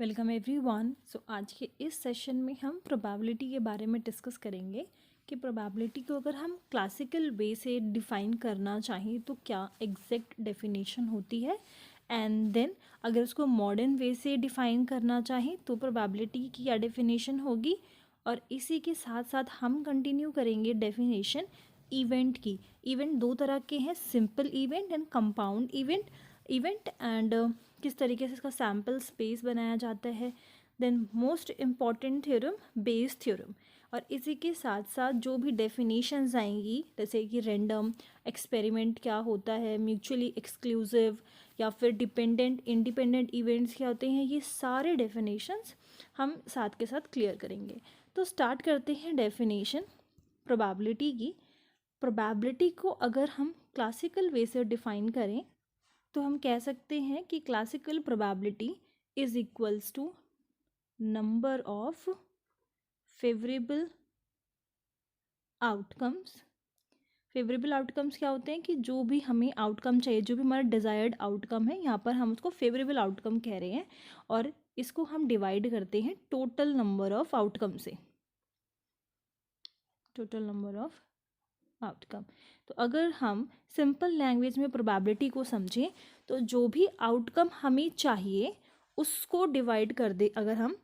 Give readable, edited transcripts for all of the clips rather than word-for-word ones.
Welcome everyone. सो आज के इस सेशन में हम प्रोबेबिलिटी के बारे में डिस्कस करेंगे कि प्रोबेबिलिटी को अगर हम क्लासिकल वे से डिफ़ाइन करना चाहें तो क्या एग्जैक्ट डेफिनेशन होती है, एंड देन अगर उसको मॉडर्न वे से डिफ़ाइन करना चाहें तो प्रोबेबिलिटी की क्या डेफिनेशन होगी। और इसी के साथ साथ हम कंटिन्यू करेंगे डेफिनेशन इवेंट की। इवेंट दो तरह के हैं, simple event and compound event and किस तरीके से इसका सैम्पल स्पेस बनाया जाता है। Then most important theorem, Bayes theorem. और इसी के साथ साथ जो भी डेफिनेशंस आएंगी, जैसे कि रैंडम एक्सपेरिमेंट क्या होता है, म्यूचुअली एक्सक्लूसिव या फिर डिपेंडेंट इंडिपेंडेंट इवेंट्स क्या होते हैं, ये सारे डेफिनेशंस हम साथ के साथ क्लियर करेंगे। तो स्टार्ट करते हैं डेफिनेशन प्रोबेबिलिटी की। प्रोबेबिलिटी को अगर हम क्लासिकल वे से डिफ़ाइन करें तो हम कह सकते हैं कि classical probability is equals to number of favourable outcomes. Favourable outcomes क्या होते हैं कि जो भी हमें आउटकम चाहिए, जो भी हमारा डिज़ायर्ड आउटकम है, यहाँ पर हम उसको फेवरेबल आउटकम कह रहे हैं। और इसको हम डिवाइड करते हैं टोटल नंबर ऑफ आउटकम से, टोटल नंबर ऑफ आउटकम। तो अगर हम सिंपल लैंग्वेज में प्रोबेबिलिटी को समझें तो जो भी आउटकम हमें चाहिए उसको डिवाइड कर दे, अगर हम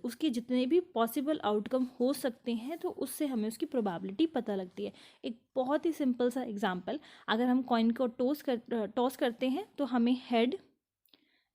उसके जितने भी पॉसिबल आउटकम हो सकते हैं तो उससे हमें उसकी प्रोबेबिलिटी पता लगती है। एक बहुत ही सिंपल सा एग्जांपल, अगर हम कॉइन को टॉस करते हैं तो हमें हेड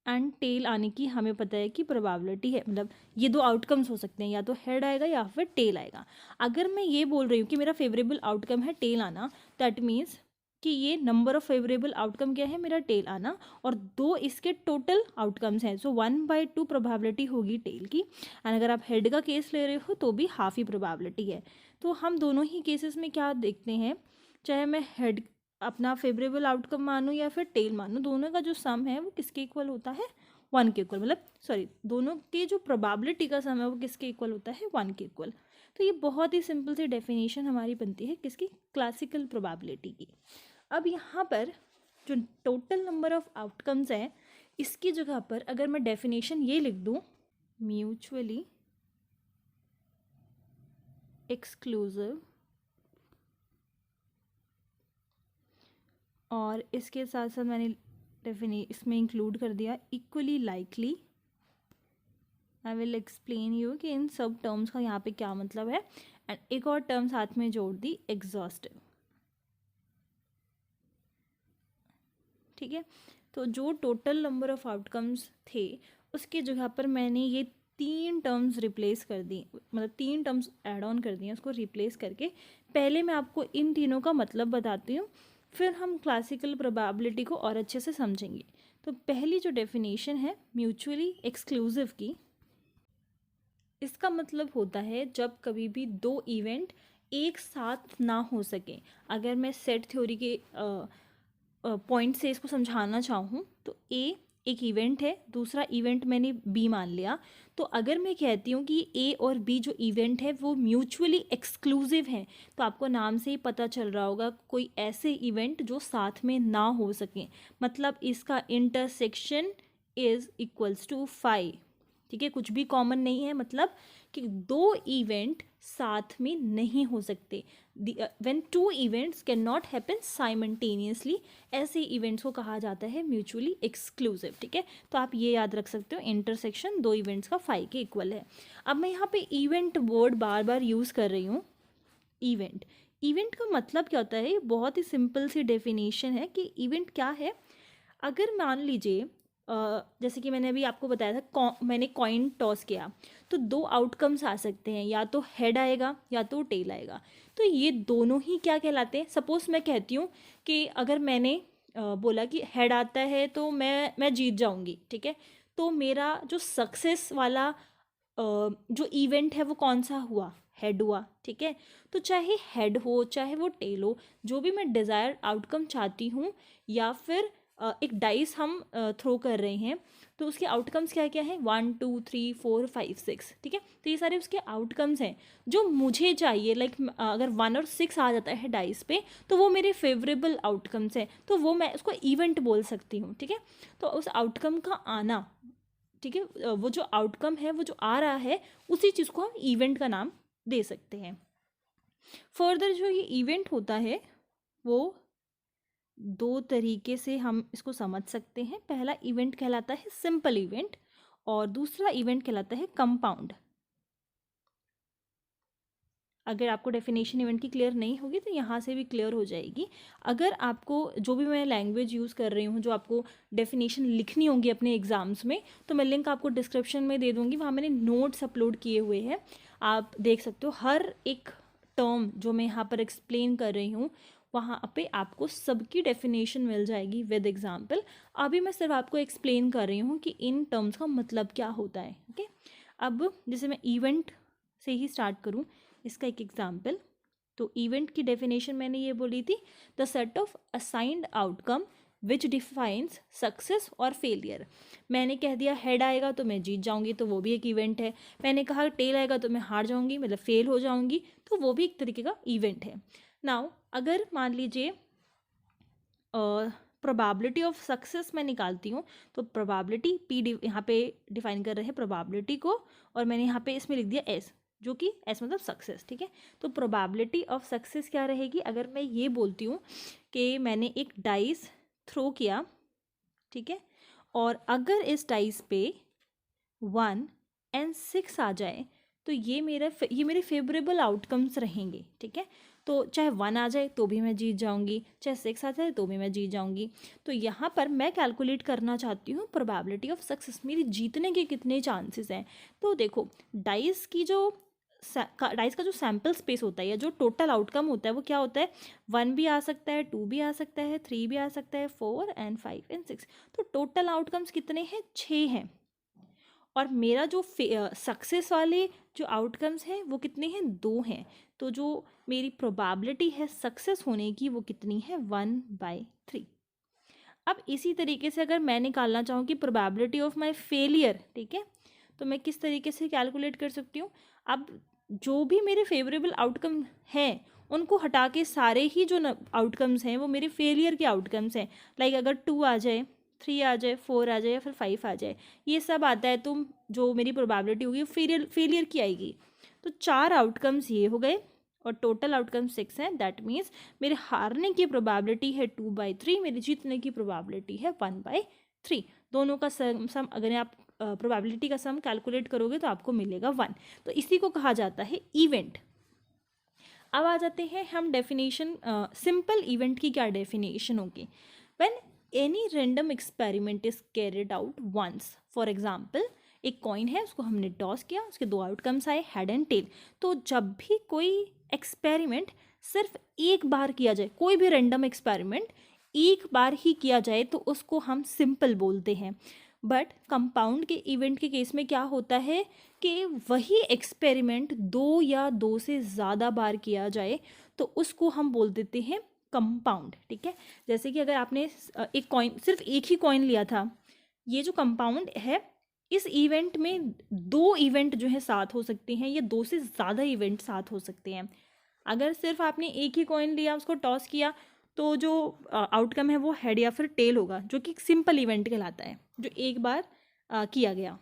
एंड टेल आने की हमें पता है कि प्रोबेबिलिटी है, मतलब ये दो आउटकम्स हो सकते हैं, या तो हेड आएगा या फिर टेल आएगा। अगर मैं ये बोल रही हूँ कि मेरा फेवरेबल आउटकम है टेल आना, दैट मीन्स कि ये नंबर ऑफ फेवरेबल आउटकम क्या है, मेरा टेल आना, और दो इसके टोटल आउटकम्स हैं, सो 1/2 प्रोबेबिलिटी होगी टेल की। एंड अगर आप हेड का केस ले रहे हो तो भी हाफ ही प्रोबेबिलिटी है। तो हम दोनों ही केसेस में क्या देखते हैं, चाहे मैं हेड अपना फेवरेबल आउटकम मानूँ या फिर टेल मानूँ, दोनों का जो सम है वो किसके इक्वल होता है, 1 के इक्वल। मतलब सॉरी, दोनों के जो प्रोबेबिलिटी का सम है वो किसके इक्वल होता है, 1 के इक्वल। तो ये बहुत ही सिंपल सी डेफिनेशन हमारी बनती है किसकी, क्लासिकल प्रोबेबिलिटी की। अब यहाँ पर जो टोटल नंबर ऑफ आउटकम्स है, इसकी जगह पर अगर मैं डेफिनेशन ये लिख दूँ, म्यूचुअली एक्सक्लूसिव, और इसके साथ साथ मैंने इसमें इंक्लूड कर दिया equally likely. I will explain you कि इन सब टर्म्स का यहाँ पे क्या मतलब है। एंड एक और टर्म साथ में जोड़ दी, एग्जॉस्टिव। ठीक है, तो जो टोटल नंबर ऑफ आउटकम्स थे उसकी जगह पर मैंने ये 3 टर्म्स रिप्लेस कर दी, मतलब 3 टर्म्स ऐड ऑन कर दिए उसको रिप्लेस करके। पहले मैं आपको इन तीनों का मतलब बताती हूँ, फिर हम क्लासिकल प्रोबेबिलिटी को और अच्छे से समझेंगे। तो पहली जो डेफिनेशन है म्यूचुअली एक्सक्लूसिव की, इसका मतलब होता है जब कभी भी दो इवेंट एक साथ ना हो सके। अगर मैं सेट थ्योरी के पॉइंट से इसको समझाना चाहूँ तो ए एक इवेंट है, दूसरा इवेंट मैंने बी मान लिया। तो अगर मैं कहती हूँ कि ए और बी जो इवेंट है वो म्यूचुअली एक्सक्लूसिव हैं, तो आपको नाम से ही पता चल रहा होगा कोई ऐसे इवेंट जो साथ में ना हो सकें, मतलब इसका इंटरसेक्शन इज इक्वल्स टू 5। ठीक है, कुछ भी कॉमन नहीं है, मतलब कि दो इवेंट साथ में नहीं हो सकते। When two events can not happen simultaneously, ऐसे इवेंट्स को कहा जाता है म्यूचुअली एक्सक्लूसिव। ठीक है, तो आप ये याद रख सकते हो, इंटरसेक्शन दो इवेंट्स का 5 के इक्वल है। अब मैं यहाँ पे इवेंट वर्ड बार बार यूज़ कर रही हूँ। इवेंट, इवेंट का मतलब क्या होता है, ये बहुत ही सिंपल सी डेफिनेशन है कि इवेंट क्या है। अगर मान लीजिए जैसे कि मैंने अभी आपको बताया था, मैंने कॉइन टॉस किया तो दो आउटकम्स आ सकते हैं, या तो हेड आएगा या तो टेल आएगा। तो ये दोनों ही क्या कहलाते हैं। सपोज़ मैं कहती हूँ कि अगर मैंने बोला कि हेड आता है तो मैं जीत जाऊँगी। ठीक है, तो मेरा जो सक्सेस वाला जो इवेंट है वो कौन सा हुआ, हेड हुआ। ठीक है, तो चाहे हेड हो चाहे वो टेल हो, जो भी मैं डिज़ायर आउटकम चाहती हूँ, या फिर एक डाइस हम थ्रो कर रहे हैं, तो उसके आउटकम्स क्या क्या हैं, 1 2 3 4 5 6। ठीक है, तो ये सारे उसके आउटकम्स हैं जो मुझे चाहिए। लाइक अगर 1 और 6 आ जाता है डाइस पे तो वो मेरे फेवरेबल आउटकम्स हैं, तो वो मैं उसको इवेंट बोल सकती हूँ। ठीक है, तो उस आउटकम का आना, ठीक है, वो जो आउटकम है वो जो आ रहा है उसी चीज़ को हम इवेंट का नाम दे सकते हैं। फर्दर जो ये इवेंट होता है वो दो तरीके से हम इसको समझ सकते हैं। पहला इवेंट कहलाता है सिंपल इवेंट और दूसरा इवेंट कहलाता है कंपाउंड। अगर आपको डेफिनेशन इवेंट की क्लियर नहीं होगी तो यहाँ से भी क्लियर हो जाएगी। अगर आपको जो भी मैं लैंग्वेज यूज़ कर रही हूँ, जो आपको डेफिनेशन लिखनी होगी अपने एग्ज़ाम्स में, तो मैं लिंक आपको डिस्क्रिप्शन में दे दूँगी। वहाँ मैंने नोट्स अपलोड किए हुए हैं, आप देख सकते हो। हर एक टर्म जो मैं यहाँ पर एक्सप्लेन कर रही हूँ वहाँ पे आपको सबकी डेफिनेशन मिल जाएगी विद एग्जाम्पल। अभी मैं सिर्फ आपको एक्सप्लेन कर रही हूँ कि इन टर्म्स का मतलब क्या होता है। ओके, अब जैसे मैं इवेंट से ही स्टार्ट करूँ, इसका एक एग्जाम्पल। तो इवेंट की डेफिनेशन मैंने ये बोली थी, the set of assigned outcome which defines success और फेलियर। मैंने कह दिया हेड आएगा तो मैं जीत जाऊंगी, तो वो भी एक इवेंट है। मैंने कहा टेल आएगा तो मैं हार जाऊंगी, मतलब फेल हो जाऊंगी, तो वो भी एक तरीके का इवेंट है। नाउ अगर मान लीजिए प्रोबेबिलिटी ऑफ सक्सेस मैं निकालती हूँ, तो प्रोबेबिलिटी पी यहाँ पे डिफाइन कर रहे हैं प्रोबेबिलिटी को, और मैंने यहाँ पे इसमें लिख दिया एस, जो कि एस मतलब सक्सेस। ठीक है, तो प्रोबेबिलिटी ऑफ सक्सेस क्या रहेगी? अगर मैं ये बोलती हूँ कि मैंने एक डाइस थ्रो किया, ठीक है, और अगर इस डाइस पे 1 and 6 आ जाए तो ये मेरे फेवरेबल आउटकम्स रहेंगे। ठीक है, तो चाहे 1 आ जाए तो भी मैं जीत जाऊंगी, चाहे 6 आ जाए तो भी मैं जीत जाऊंगी। तो यहाँ पर मैं कैलकुलेट करना चाहती हूँ प्रोबेबिलिटी ऑफ सक्सेस, मेरी जीतने के कितने चांसेस हैं। तो देखो डाइस का जो सैम्पल स्पेस होता है या जो टोटल आउटकम होता है वो क्या होता है? 1 भी आ सकता है, 2 भी आ सकता है, 3 भी आ सकता है, 4 and 5 and 6। तो टोटल आउटकम्स कितने हैं? 6 हैं। और मेरा जो सक्सेस वाले जो आउटकम्स हैं वो कितने हैं? 2 हैं। तो जो मेरी प्रोबेबिलिटी है सक्सेस होने की वो कितनी है? 1/3। अब इसी तरीके से अगर मैं निकालना चाहूँ कि प्रोबेबिलिटी ऑफ माय फेलियर, ठीक है, तो मैं किस तरीके से कैलकुलेट कर सकती हूँ? अब जो भी मेरे फेवरेबल आउटकम हैं उनको हटा के सारे ही जो आउटकम्स हैं वो मेरे फेलियर के आउटकम्स हैं। लाइक अगर 2 आ जाए, 3 आ जाए, 4 आ जाए या फिर 5 आ जाए, ये सब आता है, तो जो मेरी प्रोबेबिलिटी होगी फेलियर की आएगी। तो 4 आउटकम्स ये हो गए और टोटल आउटकम 6 हैं। दैट मीन्स मेरे हारने की प्रोबेबिलिटी है 2/3, मेरे जीतने की प्रोबेबिलिटी है 1/3। दोनों का सम अगर आप प्रोबेबिलिटी का सम कैलकुलेट करोगे तो आपको मिलेगा 1। तो इसी को कहा जाता है इवेंट। अब आ जाते हैं हम डेफिनेशन, सिंपल इवेंट की क्या डेफिनेशन होगी? When any random experiment is carried out once. For example, एक कॉइन है, उसको हमने टॉस किया, उसके 2 आउटकम्स आए, हेड एंड टेल। तो जब भी कोई एक्सपेरिमेंट सिर्फ एक बार किया जाए, कोई भी रैंडम एक्सपेरिमेंट एक बार ही किया जाए, तो उसको हम सिंपल बोलते हैं। बट कंपाउंड के इवेंट के केस में क्या होता है कि वही एक्सपेरिमेंट 2 या 2 से ज़्यादा बार किया जाए तो उसको हम बोल देते हैं कंपाउंड। ठीक है, जैसे कि अगर आपने एक कॉइन, सिर्फ एक ही कॉइन लिया था, ये जो कंपाउंड है, इस इवेंट में 2 इवेंट जो है साथ हो सकते हैं या 2 से ज़्यादा इवेंट साथ हो सकते हैं। अगर सिर्फ आपने एक ही कॉइन लिया, उसको टॉस किया, तो जो आउटकम है वो हेड या फिर टेल होगा, जो कि सिंपल इवेंट कहलाता है, जो एक बार किया गया।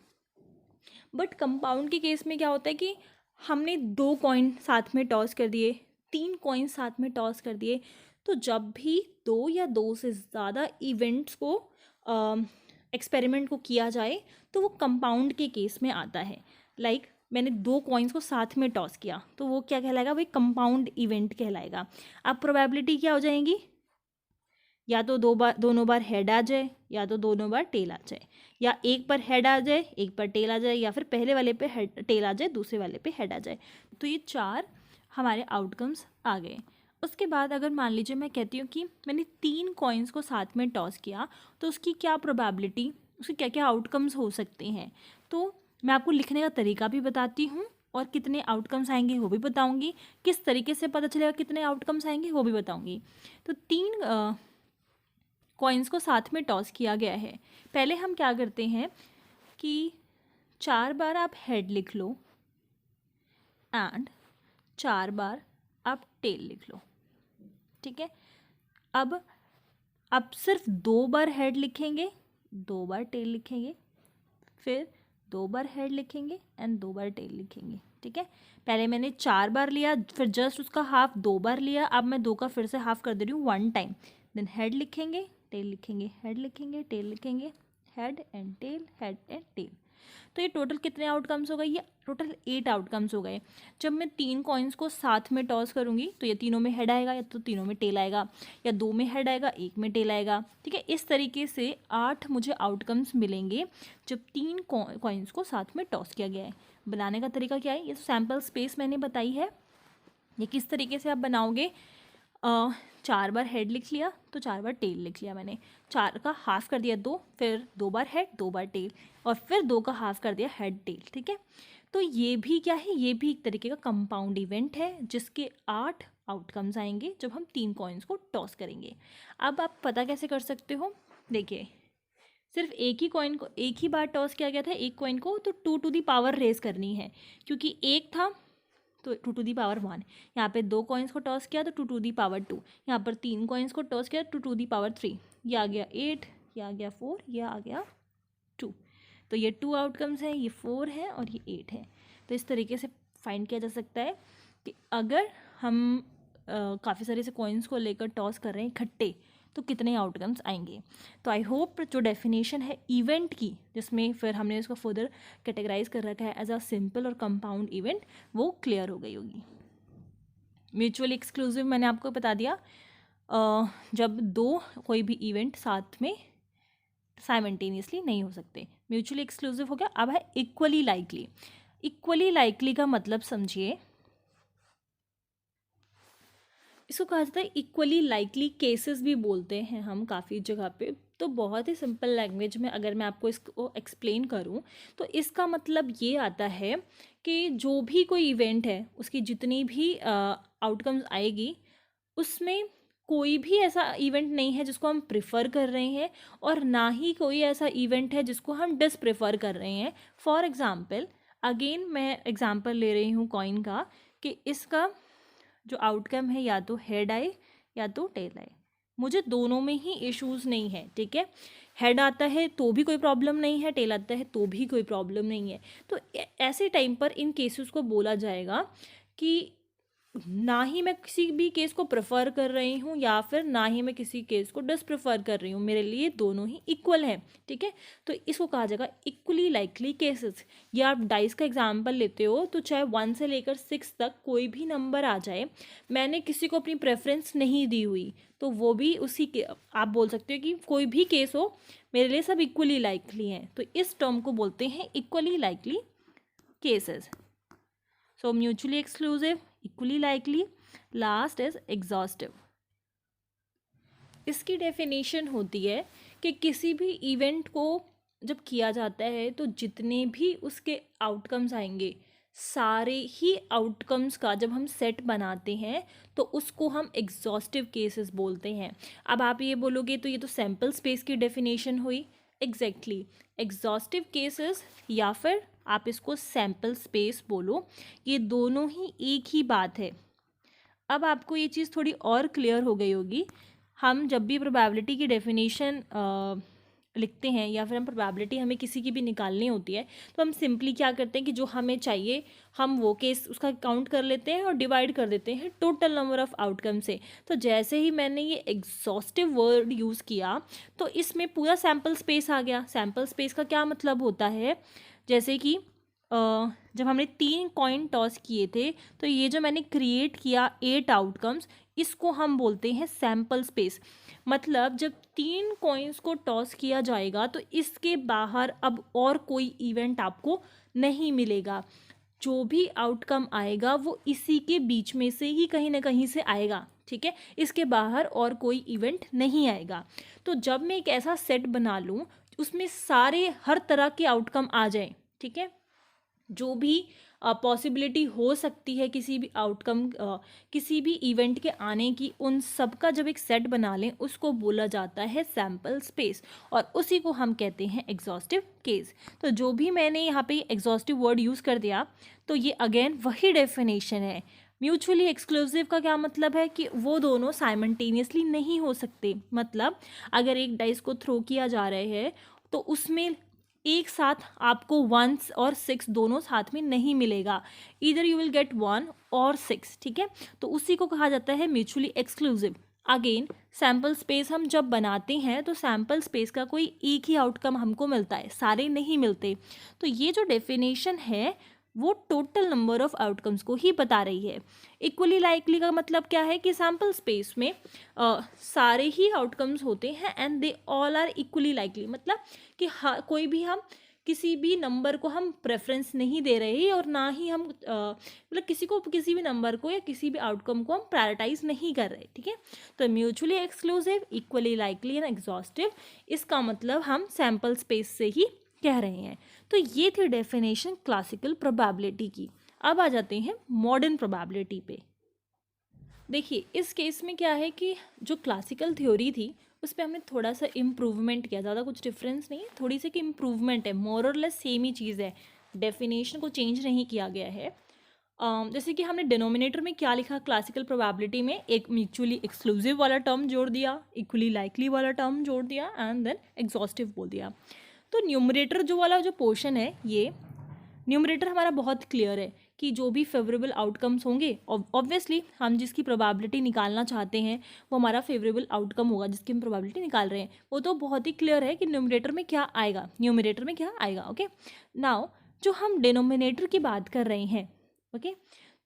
बट कंपाउंड के केस में क्या होता है कि हमने 2 कॉइन साथ में टॉस कर दिए, 3 कॉइन साथ में टॉस कर दिए, तो जब भी 2 या 2 से ज़्यादा इवेंट्स को एक्सपेरिमेंट को किया जाए तो वो कंपाउंड के केस में आता है। लाइक मैंने 2 कॉइन्स को साथ में टॉस किया, तो वो क्या कहलाएगा? वो एक कंपाउंड इवेंट कहलाएगा। अब प्रोबेबिलिटी क्या हो जाएगी? या तो दोनों बार हेड आ जाए, या तो दोनों बार टेल आ जाए, या एक पर हेड आ जाए, एक पर टेल आ जाए, या फिर पहले वाले पे टेल आ जाए, दूसरे वाले पे हेड आ जाए। तो ये 4 हमारे आउटकम्स आ गए। उसके बाद अगर मान लीजिए मैं कहती हूँ कि मैंने 3 कॉइन्स को साथ में टॉस किया, तो उसकी क्या प्रोबेबिलिटी, उसके क्या क्या आउटकम्स हो सकते हैं, तो मैं आपको लिखने का तरीका भी बताती हूँ और कितने आउटकम्स आएंगे वो भी बताऊँगी, किस तरीके से पता चलेगा कितने आउटकम्स आएंगे वो भी बताऊँगी। तो 3 कॉइन्स को साथ में टॉस किया गया है। पहले हम क्या करते हैं कि 4 बार आप हेड लिख लो एंड 4 बार आप टेल लिख लो। ठीक है, अब आप सिर्फ 2 बार हेड लिखेंगे, 2 बार टेल लिखेंगे, फिर 2 बार हेड लिखेंगे एंड 2 बार टेल लिखेंगे, ठीक है। पहले मैंने 4 बार लिया, फिर जस्ट उसका हाफ 2 बार लिया, अब मैं 2 का फिर से हाफ कर दे रही हूँ 1 टाइम। देन हेड लिखेंगे, टेल लिखेंगे, हेड लिखेंगे, टेल लिखेंगे, head and tail, head and tail. तो ये टोटल कितने आउटकम्स हो गए? ये टोटल 8 आउटकम्स हो गए। जब मैं 3 कॉइन्स को साथ में टॉस करूँगी तो ये तीनों में हेड आएगा, या तो तीनों में टेल आएगा, या 2 में हेड आएगा, 1 में टेल आएगा, ठीक है। इस तरीके से 8 मुझे आउटकम्स मिलेंगे जब 3 कॉइन्स को साथ में टॉस किया गया है। बनाने का तरीका क्या है? ये सैम्पल स्पेस मैंने बताई है। ये किस तरीके से आप बनाओगे? 4 बार हेड लिख लिया तो 4 बार टेल लिख लिया मैंने, 4 का हाफ कर दिया 2, फिर 2 बार हेड 2 बार टेल, और फिर 2 का हाफ कर दिया हेड टेल, ठीक है। तो ये भी क्या है? ये भी एक तरीके का कंपाउंड इवेंट है जिसके 8 आउटकम्स आएंगे जब हम 3 कॉइन्स को टॉस करेंगे। अब आप पता कैसे कर सकते हो? देखिए, सिर्फ एक ही कॉइन को एक ही बार टॉस किया गया था, एक कॉइन को, तो 2 टू दी पावर रेज करनी है, क्योंकि एक था तो 2 टू दी पावर 1। यहाँ पे 2 कॉइन्स को टॉस किया तो 2 टू दी पावर 2। यहाँ पर 3 कॉइन्स को टॉस किया 2 टू दी पावर 3। ये आ गया 8, ये आ गया 4, ये आ गया 2। तो ये 2 आउटकम्स हैं, ये 4 है और ये 8 है। तो इस तरीके से फाइंड किया जा सकता है कि अगर हम काफ़ी सारे से कॉइन्स को लेकर टॉस कर रहे हैं इकट्ठे तो कितने आउटकम्स आएंगे। तो आई होप जो डेफिनेशन है इवेंट की, जिसमें फिर हमने इसको फर्दर कैटेगराइज कर रखा है एज अ सिंपल और कंपाउंड इवेंट, वो क्लियर हो गई होगी। म्यूचुअली एक्सक्लूसिव मैंने आपको बता दिया, जब 2 कोई भी इवेंट साथ में साइमल्टेनियसली नहीं हो सकते। म्यूचुअली एक्सक्लूसिव हो गया। अब है इक्वली लाइकली। इक्वली लाइकली का मतलब समझिए, इसको कहा जाता है इक्वली लाइकली केसेस भी बोलते हैं हम काफ़ी जगह पे। तो बहुत ही सिंपल लैंग्वेज में अगर मैं आपको इसको एक्सप्लेन करूं तो इसका मतलब ये आता है कि जो भी कोई इवेंट है उसकी जितनी भी आउटकम्स आएगी उसमें कोई भी ऐसा इवेंट नहीं है जिसको हम प्रिफ़र कर रहे हैं, और ना ही कोई ऐसा इवेंट है जिसको हम डिसप्रेफर कर रहे हैं। फॉर एग्ज़ाम्पल, अगेन मैं एग्ज़ाम्पल ले रही हूँ कॉइन का, कि इसका जो आउटकम है या तो हेड आए या तो टेल आए, मुझे दोनों में ही इश्यूज़ नहीं है, ठीक है। हेड आता है तो भी कोई प्रॉब्लम नहीं है, टेल आता है तो भी कोई प्रॉब्लम नहीं है। तो ऐसे टाइम पर इन केसेस को बोला जाएगा कि ना ही मैं किसी भी केस को प्रेफर कर रही हूँ या फिर ना ही मैं किसी केस को डिसप्रेफर कर रही हूँ, मेरे लिए दोनों ही इक्वल हैं, ठीक है। तो इसको कहा जाएगा इक्वली लाइकली केसेस। या आप डाइस का एग्जांपल लेते हो तो चाहे 1 से लेकर 6 तक कोई भी नंबर आ जाए, मैंने किसी को अपनी प्रेफरेंस नहीं दी हुई, तो वो भी उसी के आप बोल सकते हो कि कोई भी केस हो मेरे लिए सब इक्वली लाइकली हैं। तो इस टर्म को बोलते हैं equally likely cases. So mutually exclusive, equally likely, last is exhaustive. इसकी डेफिनेशन होती है कि किसी भी इवेंट को जब किया जाता है तो जितने भी उसके आउटकम्स आएंगे, सारे ही आउटकम्स का जब हम सेट बनाते हैं तो उसको हम एग्जॉस्टिव केसेस बोलते हैं। अब आप ये बोलोगे तो ये तो सैम्पल स्पेस की डेफिनेशन हुई। एग्जैक्टली, एग्जॉस्टिव केसेस या फिर आप इसको सैम्पल स्पेस बोलो, ये दोनों ही एक ही बात है। अब आपको ये चीज़ थोड़ी और क्लियर हो गई होगी। हम जब भी प्रोबेबिलिटी की डेफिनेशन लिखते हैं या फिर हम प्रोबेबिलिटी हमें किसी की भी निकालनी होती है तो हम सिंपली क्या करते हैं कि जो हमें चाहिए हम वो केस उसका काउंट कर लेते हैं और डिवाइड कर देते हैं टोटल नंबर ऑफ़ आउटकम से। तो जैसे ही मैंने ये एग्जॉस्टिव वर्ड यूज़ किया तो इसमें पूरा सैम्पल स्पेस आ गया। सैम्पल स्पेस का क्या मतलब होता है, जैसे कि जब हमने 3 कॉइन टॉस किए थे तो ये जो मैंने क्रिएट किया 8 आउटकम्स, इसको हम बोलते हैं सैम्पल स्पेस। मतलब जब 3 कॉइन्स को टॉस किया जाएगा तो इसके बाहर अब और कोई इवेंट आपको नहीं मिलेगा। जो भी आउटकम आएगा वो इसी के बीच में से ही कहीं ना कहीं से आएगा, ठीक है। इसके बाहर और कोई इवेंट नहीं आएगा। तो जब मैं एक ऐसा सेट बना लूँ उसमें सारे हर तरह के आउटकम आ जाएं, ठीक है, जो भी पॉसिबिलिटी हो सकती है किसी भी आउटकम किसी भी इवेंट के आने की, उन सब का जब एक सेट बना लें उसको बोला जाता है सैम्पल स्पेस, और उसी को हम कहते हैं एग्जॉस्टिव केस। तो जो भी मैंने यहाँ पे एग्जॉस्टिव वर्ड यूज़ कर दिया तो ये अगेन वही डेफिनेशन है। म्यूचुअली एक्सक्लूसिव का क्या मतलब है कि वो दोनों साइमल्टेनियसली नहीं हो सकते। मतलब अगर एक डाइस को थ्रो किया जा रहा है तो उसमें एक साथ आपको 1 और 6 दोनों साथ में नहीं मिलेगा, ईदर यू विल गेट 1 और 6, ठीक है। तो उसी को कहा जाता है mutually exclusive. Again sample space हम जब बनाते हैं तो सैम्पल स्पेस का कोई एक ही आउटकम हमको मिलता है, सारे नहीं मिलते। तो ये जो डेफिनेशन है वो टोटल नंबर ऑफ आउटकम्स को ही बता रही है। इक्वली लाइकली का मतलब क्या है कि सैम्पल स्पेस में सारे ही आउटकम्स होते हैं and they all are equally likely, मतलब कि कोई भी हम किसी भी नंबर को हम प्रेफरेंस नहीं दे रहे और ना ही हम मतलब किसी भी नंबर को या किसी भी आउटकम को हम प्रायोरिटाइज नहीं कर रहे, ठीक है। तो mutually exclusive, equally likely and exhaustive, इसका मतलब हम सैम्पल स्पेस से ही कह रहे हैं। तो ये थी डेफिनेशन क्लासिकल प्रोबेबिलिटी की। अब आ जाते हैं मॉडर्न प्रोबेबिलिटी पे। देखिए इस केस में क्या है कि जो क्लासिकल थ्योरी थी उस पर हमने थोड़ा सा इम्प्रूवमेंट किया, ज़्यादा कुछ डिफरेंस नहीं है, थोड़ी सी कि इम्प्रूवमेंट है, मोर और लेस सेम ही चीज़ है, डेफिनेशन को चेंज नहीं किया गया है। जैसे कि हमने डिनोमिनेटर में क्या लिखा क्लासिकल प्रोबेबिलिटी में, एक म्यूचुअली एक्सक्लूसिव वाला टर्म जोड़ दिया, इक्वली लाइकली वाला टर्म जोड़ दिया एंड देन एग्जॉस्टिव बोल दिया। तो न्यूमरेटर जो वाला जो पोर्शन है, ये न्यूमरेटर हमारा बहुत क्लियर है कि जो भी फेवरेबल आउटकम्स होंगे, ऑब्वियसली हम जिसकी प्रोबेबिलिटी निकालना चाहते हैं वो हमारा फेवरेबल आउटकम होगा जिसकी हम प्रोबेबिलिटी निकाल रहे हैं, वो तो बहुत ही क्लियर है कि न्यूमरेटर में क्या आएगा, न्यूमरेटर में क्या आएगा। ओके, नाउ जो हम डिनोमिनेटर की बात कर रहे हैं, ओके,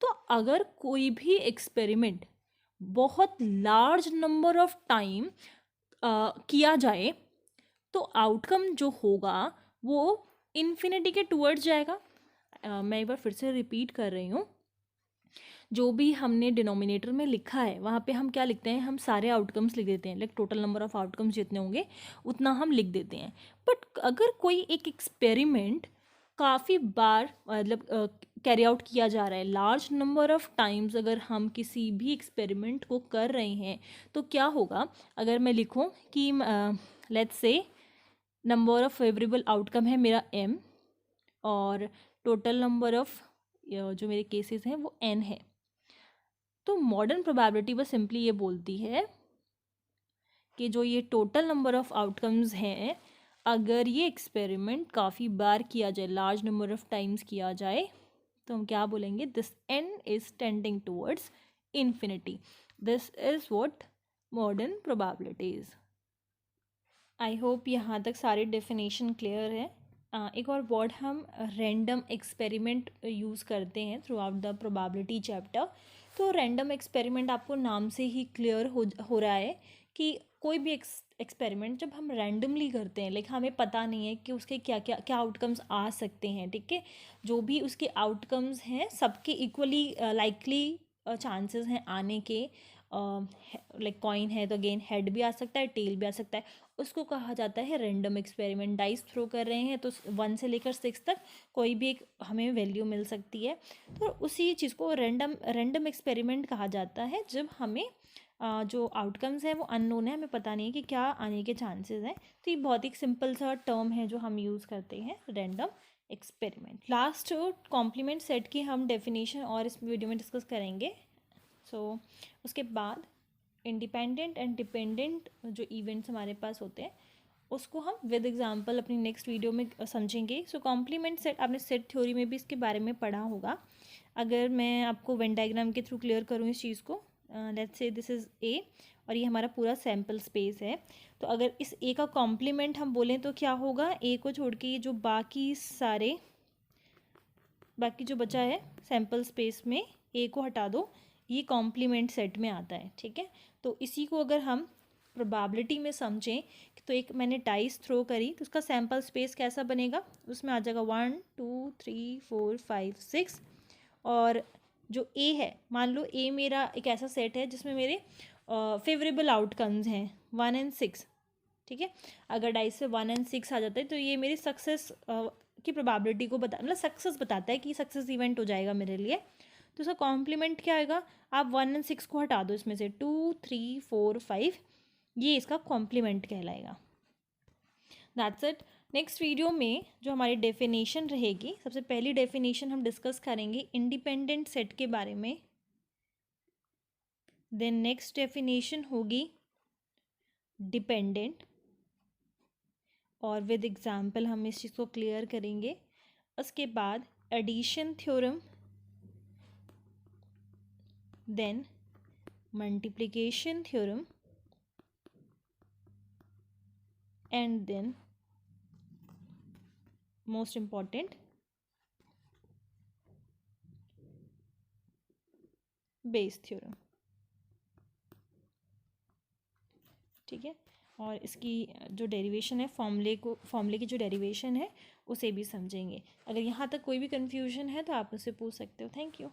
तो अगर कोई भी एक्सपेरिमेंट बहुत लार्ज नंबर ऑफ टाइम किया जाए तो आउटकम जो होगा वो इन्फिनिटी के टूवर्ड्स जाएगा। मैं एक बार फिर से रिपीट कर रही हूँ, जो भी हमने डिनोमिनेटर में लिखा है वहाँ पे हम क्या लिखते हैं, हम सारे आउटकम्स लिख देते हैं, like total number of outcomes जितने होंगे उतना हम लिख देते हैं। बट अगर कोई एक एक्सपेरिमेंट काफ़ी बार मतलब कैरी आउट किया जा रहा है, लार्ज नंबर ऑफ टाइम्स अगर हम किसी भी एक्सपेरिमेंट को कर रहे हैं, तो क्या होगा, अगर मैं लिखूँ कि let's say number of favourable outcome है मेरा m और टोटल नंबर ऑफ जो मेरे केसेस हैं वो n है, तो मॉडर्न प्रोबेबिलिटी बस सिंपली ये बोलती है कि जो ये टोटल नंबर ऑफ आउटकम्स हैं, अगर ये एक्सपेरिमेंट काफ़ी बार किया जाए, लार्ज नंबर ऑफ टाइम्स किया जाए, तो हम क्या बोलेंगे, this n is tending towards infinity. This is what modern probabilities. I hope यहाँ तक सारे डेफिनेशन क्लियर है। एक और वर्ड हम रैंडम एक्सपेरिमेंट यूज़ करते हैं through out the probability chapter. तो रैंडम एक्सपेरिमेंट आपको नाम से ही क्लियर हो रहा है कि कोई भी एक्सपेरिमेंट जब हम रैंडमली करते हैं, लाइक हमें पता नहीं है कि उसके क्या क्या क्या आउटकम्स आ सकते हैं, ठीक है, जो भी उसके आउटकम्स हैं सबके इक्वली लाइकली चांसेस हैं आने के। लाइक कॉइन है तो अगेन हेड भी आ सकता है, टेल भी आ सकता है, उसको कहा जाता है रैंडम एक्सपेरिमेंट। डाइस थ्रो कर रहे हैं तो 1 से लेकर 6 तक कोई भी एक हमें वैल्यू मिल सकती है, तो उसी चीज़ को रैंडम एक्सपेरिमेंट कहा जाता है जब हमें जो आउटकम्स हैं वो अननोन है, हमें पता नहीं है कि क्या आने के चांसेस हैं। तो ये बहुत ही सिंपल सा टर्म है जो हम यूज़ करते हैं, random experiment. Last complement set की हम डेफिनेशन और इस वीडियो में डिस्कस करेंगे। उसके बाद इंडिपेंडेंट एंड डिपेंडेंट जो इवेंट्स हमारे पास होते हैं उसको हम विद एग्जांपल अपनी नेक्स्ट वीडियो में समझेंगे। कॉम्प्लीमेंट सेट आपने सेट थ्योरी में भी इसके बारे में पढ़ा होगा। अगर मैं आपको वेन डायग्राम के थ्रू क्लियर करूँ इस चीज़ को, let's say this is a और ये हमारा पूरा सैम्पल स्पेस है, तो अगर इस ए का कॉम्प्लीमेंट हम बोलें तो क्या होगा, ए को छोड़ के ये जो बाकी जो बचा है सैम्पल स्पेस में ए को हटा दो, ये कॉम्प्लीमेंट सेट में आता है, ठीक है। तो इसी को अगर हम प्रोबेबिलिटी में समझें तो एक मैंने डाइस थ्रो करी तो उसका सैम्पल स्पेस कैसा बनेगा, उसमें आ जाएगा 1 2 3 4 5 6, और जो ए है, मान लो ए मेरा एक ऐसा सेट है जिसमें मेरे फेवरेबल आउटकम्स हैं 1 एंड 6, ठीक है। अगर डाइस से 1 एंड 6 आ जाता है तो ये मेरी सक्सेस की प्रोबेबिलिटी को मतलब सक्सेस बताता है कि सक्सेस इवेंट हो जाएगा मेरे लिए। तो उसका कॉम्प्लीमेंट क्या आएगा, आप 1 एंड 6 को हटा दो, इसमें से 2 3 4 5, ये इसका कॉम्प्लीमेंट कहलाएगा। That's it. नेक्स्ट वीडियो में जो हमारी डेफिनेशन रहेगी, सबसे पहली डेफिनेशन हम डिस्कस करेंगे इंडिपेंडेंट सेट के बारे में, देन नेक्स्ट डेफिनेशन होगी डिपेंडेंट, और विद एग्जाम्पल हम इस चीज़ को क्लियर करेंगे। उसके बाद addition theorem, then multiplication theorem, and then most important Bayes theorem. ठीक है, और इसकी जो डेरिवेशन है, फॉर्मूले की जो डेरिवेशन है उसे भी समझेंगे। अगर यहाँ तक कोई भी कन्फ्यूजन है तो आप मुझसे पूछ सकते हो। Thank you.